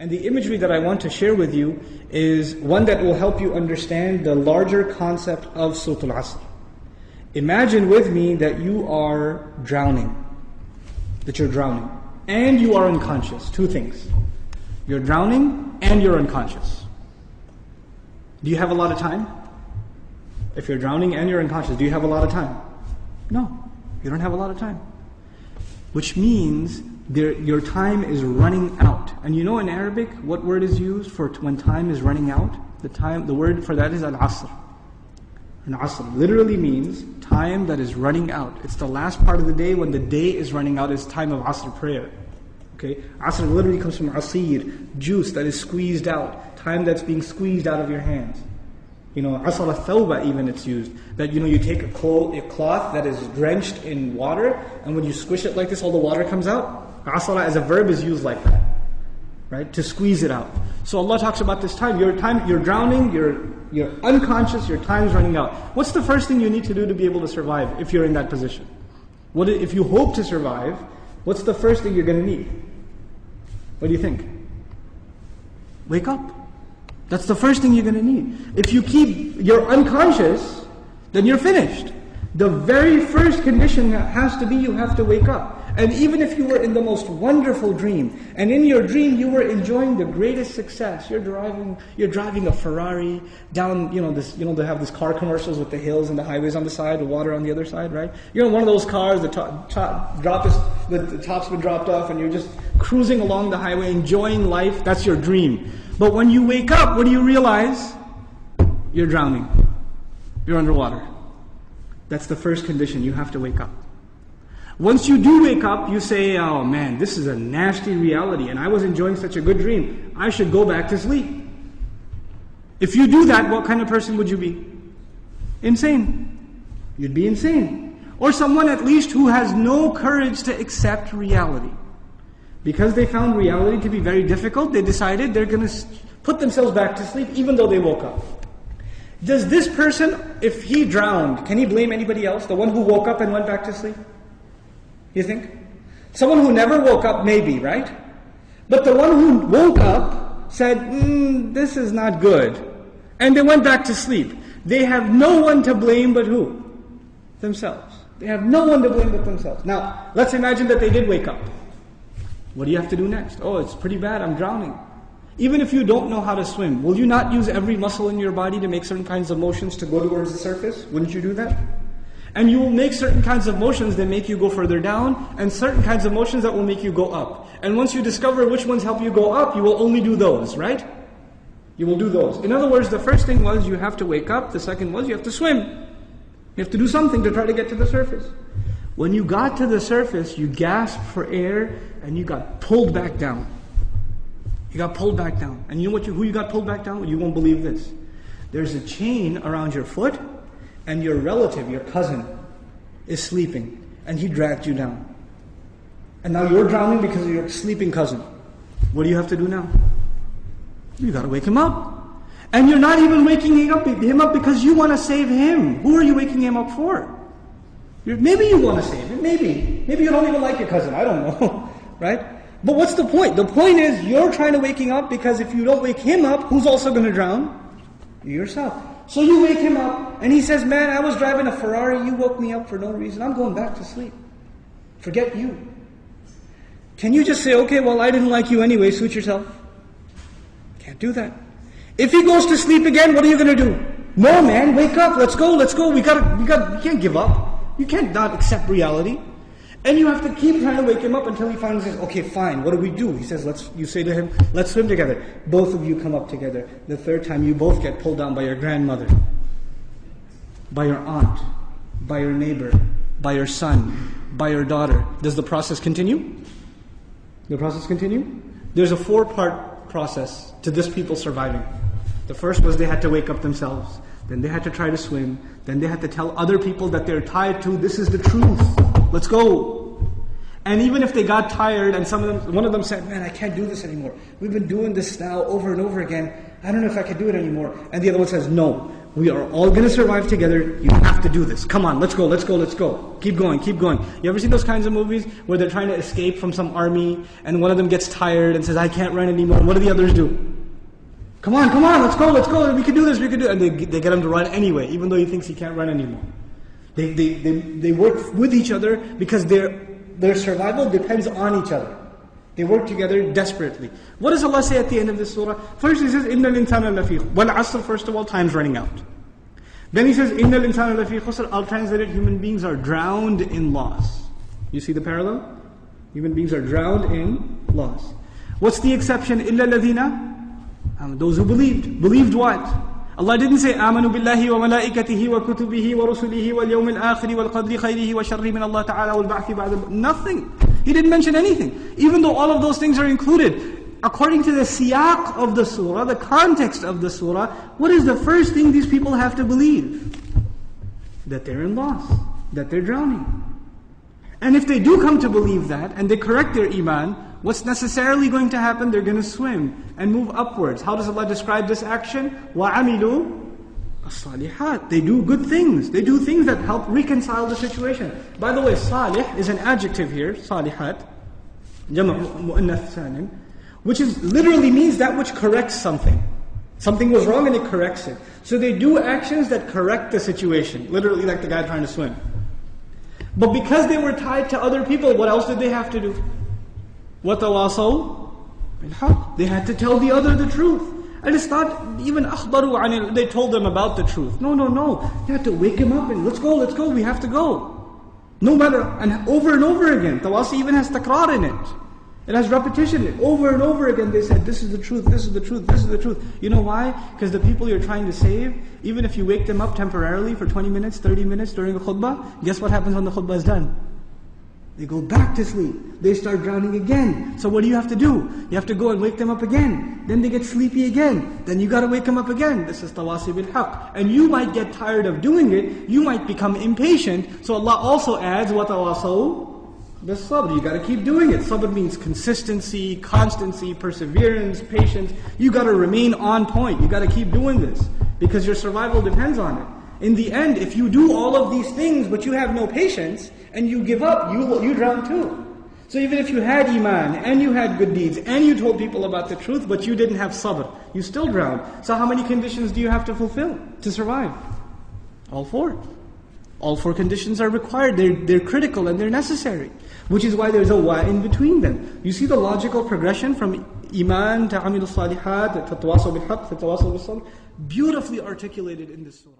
And the imagery that I want to share with you is one that will help you understand the larger concept of Surah al-Asr. Imagine with me that you are drowning. And you are unconscious. Two things. You're drowning and you're unconscious. Do you have a lot of time? If you're drowning and you're unconscious, do you have a lot of time? No, you don't have a lot of time. Which means your time is running out. And you know in Arabic, what word is used for when time is running out? The word for that is al-Asr. And Asr literally means time that is running out. It's the last part of the day when the day is running out. It's time of Asr prayer. Okay, Asr literally comes from asir, juice that is squeezed out, time that's being squeezed out of your hands. You know, Asr al-Thawba even it's used. That you take a cloth that is drenched in water, and when you squish it like this, all the water comes out. Asra as a verb is used like that, right? To squeeze it out. So Allah talks about this time. You're drowning, you're unconscious, your time's running out. What's the first thing you need to do to be able to survive if you're in that position? If you hope to survive, what's the first thing you're going to need? What do you think? Wake up. That's the first thing you're going to need. If you're unconscious, then you're finished. The very first condition has to be you have to wake up. And even if you were in the most wonderful dream, and in your dream you were enjoying the greatest success, you're driving a Ferrari down, they have these car commercials with the hills and the highways on the side, the water on the other side, right? You're in one of those cars, the top's been dropped off, and you're just cruising along the highway, enjoying life. That's your dream. But when you wake up, what do you realize? You're drowning. You're underwater. That's the first condition. You have to wake up. Once you do wake up, you say, oh man, this is a nasty reality and I was enjoying such a good dream. I should go back to sleep. If you do that, what kind of person would you be? Insane. You'd be insane. Or someone at least who has no courage to accept reality. Because they found reality to be very difficult, they decided they're going to put themselves back to sleep even though they woke up. Does this person, if he drowned, can he blame anybody else? The one who woke up and went back to sleep? You think? Someone who never woke up, maybe, right? But the one who woke up said, this is not good. And they went back to sleep. They have no one to blame but who? Themselves. They have no one to blame but themselves. Now, let's imagine that they did wake up. What do you have to do next? Oh, it's pretty bad, I'm drowning. Even if you don't know how to swim, will you not use every muscle in your body to make certain kinds of motions to go towards the surface? Wouldn't you do that? And you will make certain kinds of motions that make you go further down, and certain kinds of motions that will make you go up. And once you discover which ones help you go up, you will only do those, right? You will do those. In other words, the first thing was you have to wake up. The second was you have to swim. You have to do something to try to get to the surface. When you got to the surface, you gasped for air, and you got pulled back down. You got pulled back down. And you know who you got pulled back down? You won't believe this. There's a chain around your foot, and your relative, your cousin, is sleeping, and he dragged you down. And now you're drowning because of your sleeping cousin. What do you have to do now? You got to wake him up. And you're not even waking him up because you want to save him. Who are you waking him up for? Maybe you want to save him, maybe. Maybe you don't even like your cousin, I don't know, right? But what's the point? The point is you're trying to wake him up because if you don't wake him up, who's also going to drown? You yourself. So you wake him up, and he says, man, I was driving a Ferrari, you woke me up for no reason, I'm going back to sleep. Forget you. Can you just say, okay, well, I didn't like you anyway, suit yourself? Can't do that. If he goes to sleep again, what are you going to do? No, man, wake up, let's go, we can't give up. You can't not accept reality. And you have to keep trying to wake him up until he finally says, okay, fine, what do we do? He says, you say to him, let's swim together. Both of you come up together. The third time, you both get pulled down by your grandmother, by your aunt, by your neighbor, by your son, by your daughter. Does the process continue? The process continue? There's a 4-part process to this people surviving. The first was they had to wake up themselves. Then they had to try to swim. Then they had to tell other people that they're tied to, this is the truth. Let's go. And even if they got tired and one of them said, man, I can't do this anymore. We've been doing this now over and over again. I don't know if I can do it anymore. And the other one says, no, We are all going to survive together. You have to do this. Come on, let's go, let's go, let's go. Keep going, keep going. You ever seen those kinds of movies where they're trying to escape from some army and one of them gets tired and says, I can't run anymore. And what do the others do? Come on, let's go. We can do this, we can do it. And they get him to run anyway, even though he thinks he can't run anymore. They work with each other because their survival depends on each other. They work together desperately. What does Allah say at the end of this surah? First He says, إِنَّ الْإِنسَانَ لَفِي وَالْعَصْرِ. First of all, time's running out. Then He says, إِنَّ الْإِنسَانَ لَفِي خُسْرٍ. I'll translate it, human beings are drowned in loss. You see the parallel? Human beings are drowned in loss. What's the exception? إِلَّا الَّذِينَ Those who believed. Believed what? Allah didn't say آمنوا بالله وملائكته وكتبه ورسله واليوم الآخر والقدر خيره وشره من الله تعالى والبعث بعد. Nothing. He didn't mention anything. Even though all of those things are included. According to the siyaq of the surah, the context of the surah, what is the first thing these people have to believe? That they're in loss. That they're drowning. And if they do come to believe that, and they correct their iman, what's necessarily going to happen? They're going to swim and move upwards. How does Allah describe this action? وَعَمِلُوا الصَّالِحَاتِ. They do good things. They do things that help reconcile the situation. By the way, salih is an adjective here, salihat, jama' mu'annath salim, which literally means that which corrects something. Something was wrong and it corrects it. So they do actions that correct the situation. Literally like the guy trying to swim. But because they were tied to other people, what else did they have to do? وَتَوَاصَوْا بِالْحَقِّ. They had to tell the other the truth. And it's not even أَخْبَرُوا عَنِ it. They told them about the truth. No. You have to wake him up and let's go, we have to go. No matter, and over again. Tawasi even has takrar in it. It has repetition. Over and over again they said, this is the truth, this is the truth, this is the truth. You know why? Because the people you're trying to save, even if you wake them up temporarily for 20 minutes, 30 minutes during a khutbah, guess what happens when the khutbah is done? They go back to sleep. They start drowning again. So what do you have to do? You have to go and wake them up again. Then they get sleepy again. Then you got to wake them up again. This is tawasi bil haqq. And you might get tired of doing it. You might become impatient. So Allah also adds, وَتَوَاصَوْا بِالصَّبْرِ. You got to keep doing it. Sabr means consistency, constancy, perseverance, patience. You got to remain on point. You got to keep doing this. Because your survival depends on it. In the end, if you do all of these things but you have no patience and you give up, you drown too. So even if you had iman and you had good deeds and you told people about the truth but you didn't have sabr, you still drown. So how many conditions do you have to fulfill to survive? All four. All four conditions are required. They're critical and they're necessary. Which is why there's a wa in between them. You see the logical progression from iman to amil salihat to tawasaw bil haqq to tawasaw bil sabr, beautifully articulated in this surah.